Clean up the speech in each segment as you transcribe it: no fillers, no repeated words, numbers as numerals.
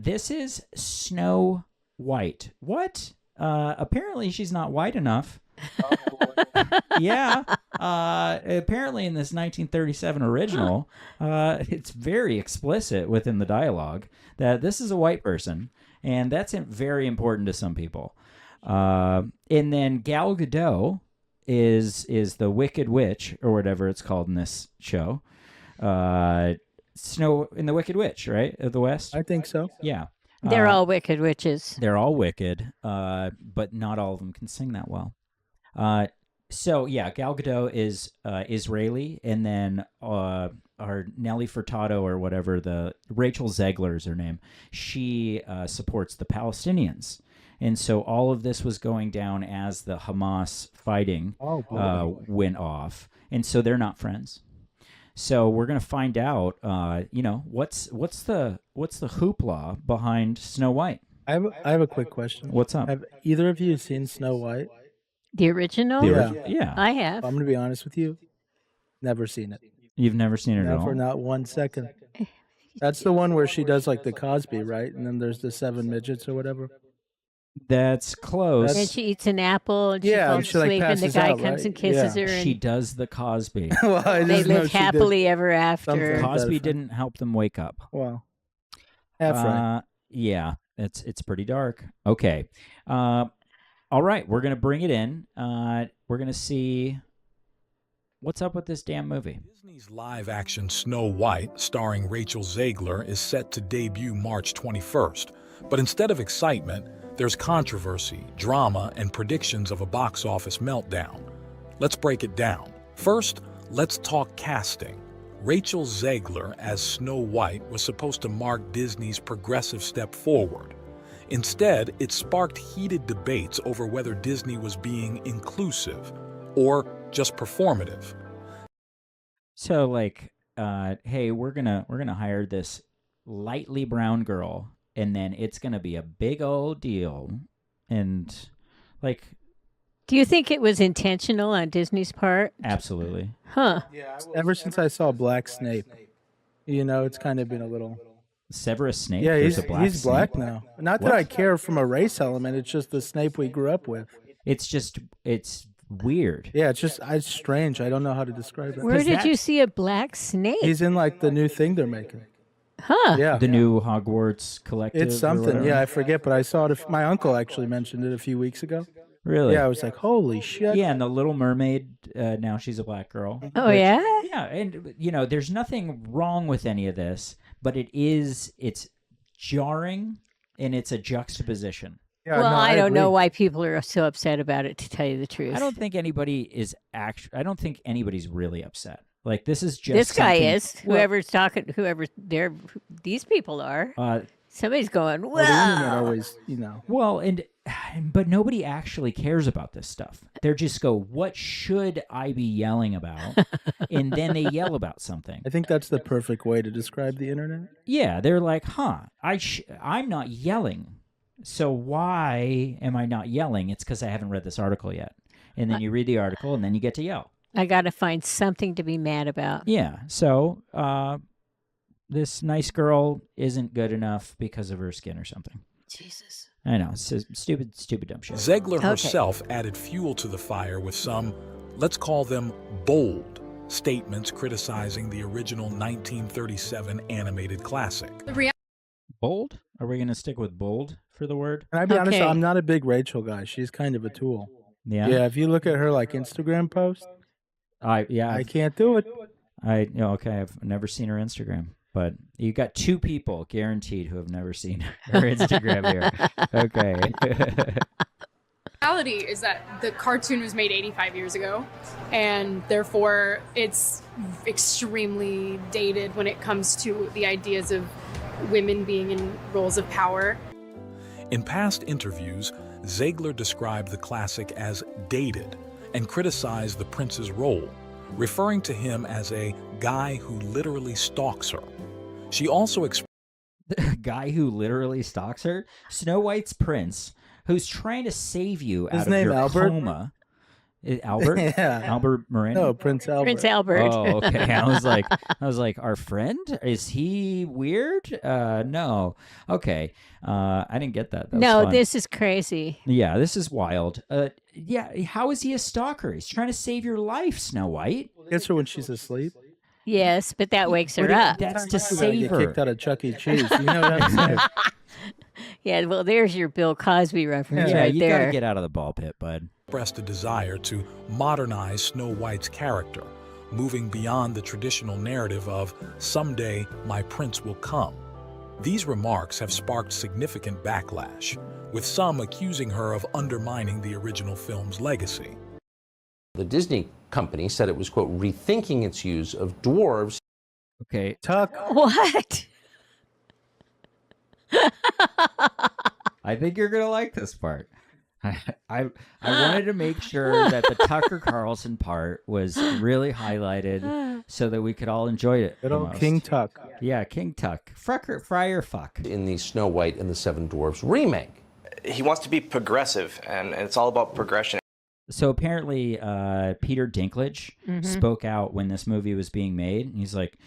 This is Snow White. What? Apparently she's not white enough. Yeah. Apparently in this 1937 original, it's very explicit within the dialogue that this is a white person, and that's very important to some people. And then Gal Gadot is the Wicked Witch, or whatever it's called in this show. Snow in the Wicked Witch, right? Of the West? I think so. Yeah. They're all wicked witches. They're all wicked, but not all of them can sing that well. So yeah, Gal Gadot is Israeli, and then our Nelly Furtado, or whatever, the Rachel Zegler is her name. She supports the Palestinians, and so all of this was going down as the Hamas fighting went off, and so they're not friends. So we're gonna find out, what's the hoopla behind Snow White? I have a quick question. What's up? Have either of you seen Snow White? The original? Yeah. I have. I'm going to be honest with you. Never seen it. You've never seen it at all? For not 1 second. That's the one where she does like the Cosby, right? And then there's the 7 midgets or whatever. That's close. And she eats an apple, and she falls and she, like, asleep, and the passes guy out, comes right? and kisses her. And She does the Cosby. Well, I they just know live she did. happily ever after. Something. Cosby That didn't help them wake up. Well, half right. Yeah, it's pretty dark. Okay. All right, we're going to bring it in. We're going to see what's up with this damn movie. Disney's live-action Snow White, starring Rachel Zegler, is set to debut March 21st. But instead of excitement, there's controversy, drama, and predictions of a box office meltdown. Let's break it down. First, let's talk casting. Rachel Zegler as Snow White was supposed to mark Disney's progressive step forward. Instead, it sparked heated debates over whether Disney was being inclusive or just performative. So, like, hey, we're gonna hire this lightly brown girl, and then it's gonna be a big old deal, and like. Do you think it was intentional on Disney's part? Absolutely. Huh. Ever since I saw Black Snape, it's kind of been a little. Severus Snape? Yeah, There's he's a black black Snape? now. Not that I care from a race element. It's just the Snape we grew up with. It's weird. Yeah, it's strange. I don't know how to describe it. Where did you see a black snake? He's in like the new thing they're making. Huh. Yeah. The new Hogwarts collective. It's or something. whatever? Yeah, I forget, but I saw it. My uncle actually mentioned it a few weeks ago. Really? Yeah, I was like, holy shit. Yeah, and the Little Mermaid, now she's a black girl. Oh, yeah? Yeah, and, there's nothing wrong with any of this, but it's jarring, and it's a juxtaposition. Yeah, well, no, I don't agree. know why people are so upset about it, to tell you the truth. I don't think anybody is I don't think anybody's really upset. Like, this is just This guy something- is. Whoever's talking, whoever these people are. Somebody's going, Well, the internet wow. always, Well, but nobody actually cares about this stuff. They just go, what should I be yelling about? And then they yell about something. I think that's the perfect way to describe the internet. Yeah, they're like, I'm not yelling. So why am I not yelling? It's because I haven't read this article yet. And then you read the article, and then you get to yell. I got to find something to be mad about. Yeah, so this nice girl isn't good enough because of her skin or something. Jesus. I know, it's stupid dumb shit. Zegler herself added fuel to the fire with some, let's call them bold, statements criticizing the original 1937 animated classic. Bold? Are we going to stick with bold for the word? And I'll be honest, I'm not a big Rachel guy. She's kind of a tool. Yeah? Yeah, if you look at her like Instagram post, I can't do it. Okay, I've never seen her Instagram. But you got 2 people guaranteed who have never seen her Instagram here. Okay. The reality is that the cartoon was made 85 years ago, and therefore it's extremely dated when it comes to the ideas of women being in roles of power. In past interviews, Zegler described the classic as dated and criticized the prince's role, referring to him as a guy who literally stalks her. She also The guy who literally stalks her? Snow White's prince, who's trying to save you out of your coma. Albert? Yeah. Albert Moreno? No, Prince Albert. Prince Albert. Oh, okay. I was like, our friend? Is he weird? No. Okay. I didn't get that. That was No, fun. this is crazy. Yeah, this is wild. Yeah, how is he a stalker? He's trying to save your life, Snow White. Gets her when she's asleep. Yes, but that wakes her But up. That's to She's gonna save get her. kicked out of Chuck E. Cheese. You know what I'm saying? Yeah, well, there's your Bill Cosby reference Yeah, right you there. gotta get out of the ball pit, bud. Expressed a desire to modernize Snow White's character, moving beyond the traditional narrative of "someday my prince will come." These remarks have sparked significant backlash, with some accusing her of undermining the original film's legacy. The Disney company said it was, quote, rethinking its use of dwarves. Okay. Tuck. What? I think you're gonna like this part. I wanted to make sure that the Tucker Carlson part was really highlighted so that we could all enjoy it. Good old almost. King Tuck. Yeah, King Tuck. Friar fuck. In the Snow White and the Seven Dwarfs remake. He wants to be progressive, and it's all about progression. So apparently, Peter Dinklage spoke out when this movie was being made. And he's like,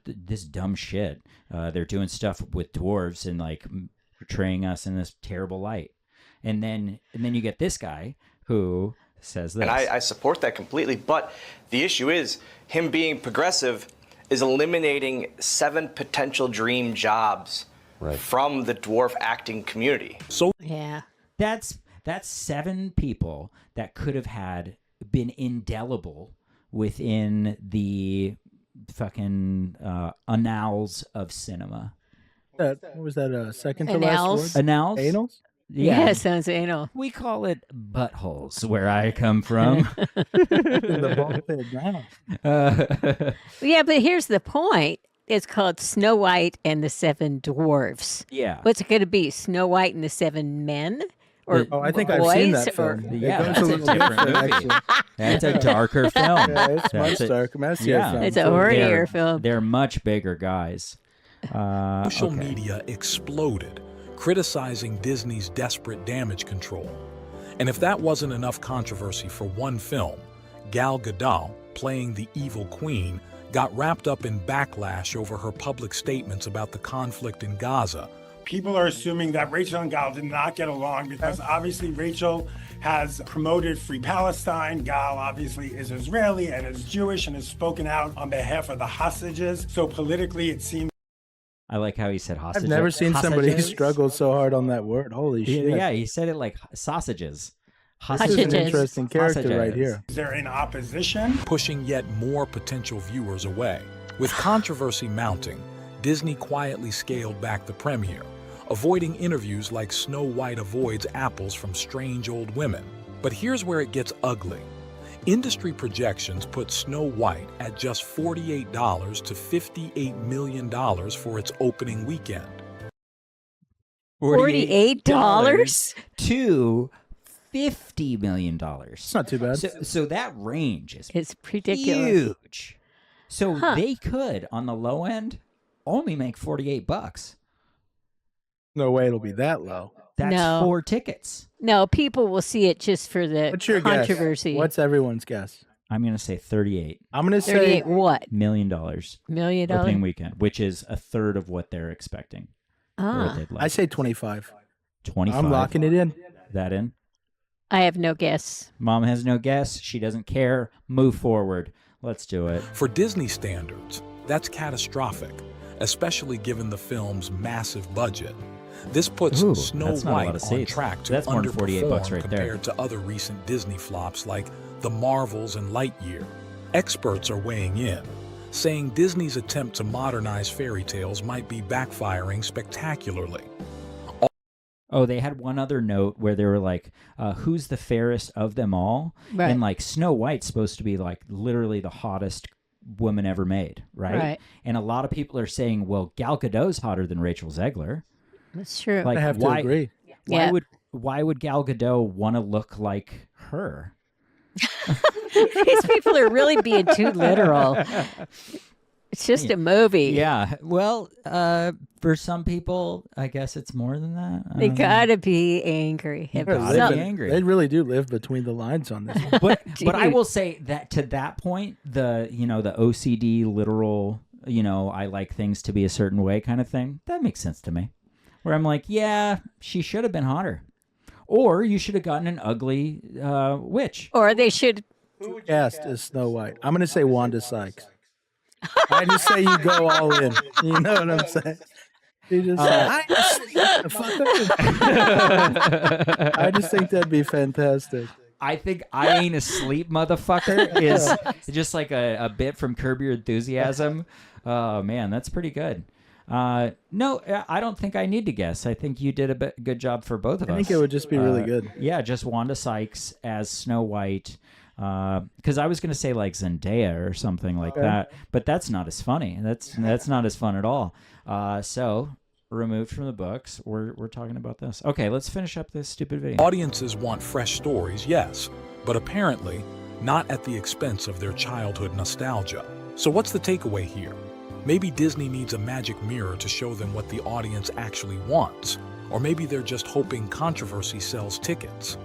this dumb shit. They're doing stuff with dwarves and like portraying us in this terrible light. And then you get this guy who says this. And I support that completely, but the issue is him being progressive is eliminating 7 potential dream jobs from the dwarf acting community. So Yeah. That's 7 people that could have been indelible within the fucking annals of cinema. What was that? Second to Annals? last word? Annals? Anals? Yeah, sounds anal. We call it buttholes where I come from. In the ball pit now. Yeah, but here's the point. It's called Snow White and the Seven Dwarfs. Yeah. What's it going to be? Snow White and the Seven Men? Or Oh, I think boys? I've seen that Or- film. Yeah, It goes that's a little different different, movie. actually. That's a darker film. Yeah, it's much That's a- darker. Messier yeah. film. It's a too. hornier film. They're much bigger guys. social Okay. media exploded, criticizing Disney's desperate damage control. And if that wasn't enough controversy for one film, Gal Gadot, playing the evil queen, got wrapped up in backlash over her public statements about the conflict in Gaza. People are assuming that Rachel and Gal did not get along because obviously Rachel has promoted Free Palestine. Gal obviously is Israeli and is Jewish and has spoken out on behalf of the hostages. So politically, it seems. I like how he said hostages. I've never seen somebody Hostages? struggle so hard on that word. Holy shit. Yeah, he said it like sausages. This is an Hostages. interesting character right here. They're in opposition. Pushing yet more potential viewers away. With controversy mounting, Disney quietly scaled back the premiere, avoiding interviews like Snow White avoids apples from strange old women. But here's where it gets ugly. Industry projections put Snow White at just $48 to $58 million for its opening weekend. $48? to $50 million. It's not too bad. So that range is It's ridiculous. huge. So they could, on the low end, only make $48. No way it'll be that low. That's No. 4 tickets. No, people will see it just for the What's your controversy. guess? What's everyone's guess? I'm going to say $38 I'm going to say 38 what? million $million? opening weekend, which is a third of what they're expecting. Or what Ah, they'd like. I say 25. 25. I'm locking it in. That in. I have no guess. Mom has no guess. She doesn't care. Move forward. Let's do it. For Disney standards, that's catastrophic, especially given the film's massive budget. This puts Ooh, Snow that's not a lot White of on seats. track to That's more than $48 underperform right there. compared to other recent Disney flops like The Marvels and Lightyear. Experts are weighing in, saying Disney's attempt to modernize fairy tales might be backfiring spectacularly. Oh, they had one other note where they were like, who's the fairest of them all? Right. And like Snow White's supposed to be like literally the hottest woman ever made, right? Right. And a lot of people are saying, well, Gal Gadot's hotter than Rachel Zegler. That's true. Like, I have why, to agree. Yeah. Why would Gal Gadot want to look like her? These people are really being too literal. It's just a movie. Yeah. Well, for some people, I guess it's more than that. They gotta be angry. They gotta be angry. They really do live between the lines on this. But I will say that to that point, the OCD literal, I like things to be a certain way kind of thing, that makes sense to me. Where I'm like, yeah, she should have been hotter. Or you should have gotten an ugly witch. Or they should. Who cast is Snow White? I'm going to say Wanda Sykes. I just say you go all in. You know what I'm saying? You just I just think that'd be fantastic. I think I ain't asleep, motherfucker, is just like a bit from Curb Your Enthusiasm. Oh, man, that's pretty good. No, I don't think I need to guess. I think you did a good job for both of us. I think it would just be really good. Yeah, just Wanda Sykes as Snow White. Because I was going to say like Zendaya or something like that, but that's not as funny. That's not as fun at all. So removed from the books, we're talking about this. Okay, let's finish up this stupid video. Audiences want fresh stories, yes, but apparently not at the expense of their childhood nostalgia. So what's the takeaway here? Maybe Disney needs a magic mirror to show them what the audience actually wants, or maybe they're just hoping controversy sells tickets.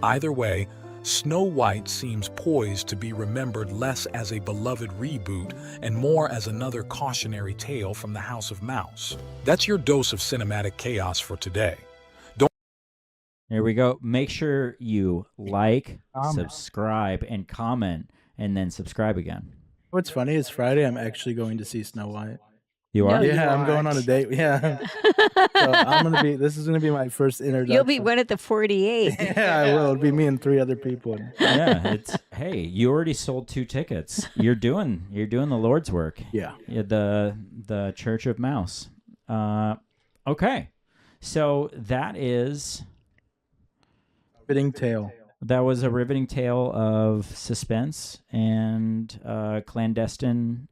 Either way, Snow White seems poised to be remembered less as a beloved reboot and more as another cautionary tale from the House of Mouse. That's your dose of cinematic chaos for today. Here we go. Make sure you like, subscribe, and comment, and then subscribe again. What's funny is Friday I'm actually going to see Snow White. You are? Yeah, I'm going on a date. Yeah. So this is gonna be my first introduction. You'll be one at the 48. Yeah, I will. It'll be me and 3 other people. Yeah, hey, you already sold 2 tickets. You're doing the Lord's work. Yeah. The Church of Mouse. Okay. So that is Riveting tale. That was a riveting tale of suspense and clandestine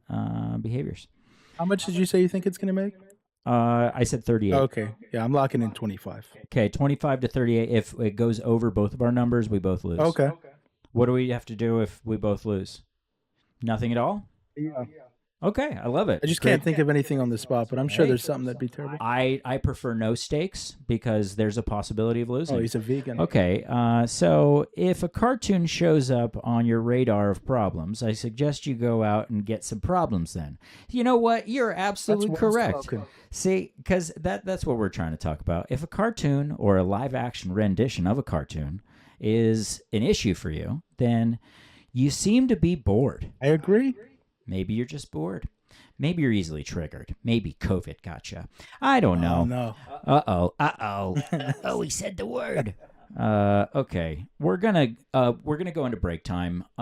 behaviors. How much did you say you think it's going to make? I said 38. Okay. Yeah, I'm locking in 25. Okay, 25 to 38. If it goes over both of our numbers, we both lose. Okay. What do we have to do if we both lose? Nothing at all? Yeah. Okay, I love it. I just can't think of anything on the spot, but I'm sure there's something that'd be terrible. I prefer no stakes because there's a possibility of losing. Oh, he's a vegan. Okay, so if a cartoon shows up on your radar of problems, I suggest you go out and get some problems then. You know what? You're absolutely correct. See, because that's what we're trying to talk about. If a cartoon or a live-action rendition of a cartoon is an issue for you, then you seem to be bored. I agree. Maybe you're just bored. Maybe you're easily triggered. Maybe COVID got you. I don't know. Oh, no. Uh-oh. Oh, he said the word. Okay. We're gonna go into break time.